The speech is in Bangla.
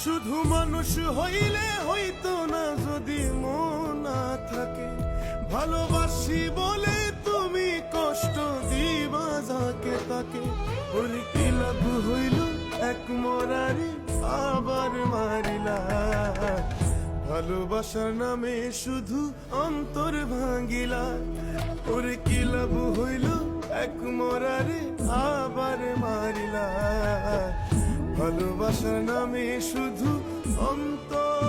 শুধু মানুষ হইলে হইতো না যদি মন না থাকে। ভালোবাসি বলে তুমি কষ্ট দিবা যাকে তাকে। ওর কি লাভ হইল এক মরারি আবার মারিলা। ভালোবাসার নামে শুধু অন্তর ভাঙিলা। ওর কি লাভ হইল এক মরারি আবার মারিলা। ভালোবাসার নামে শুধু অন্তর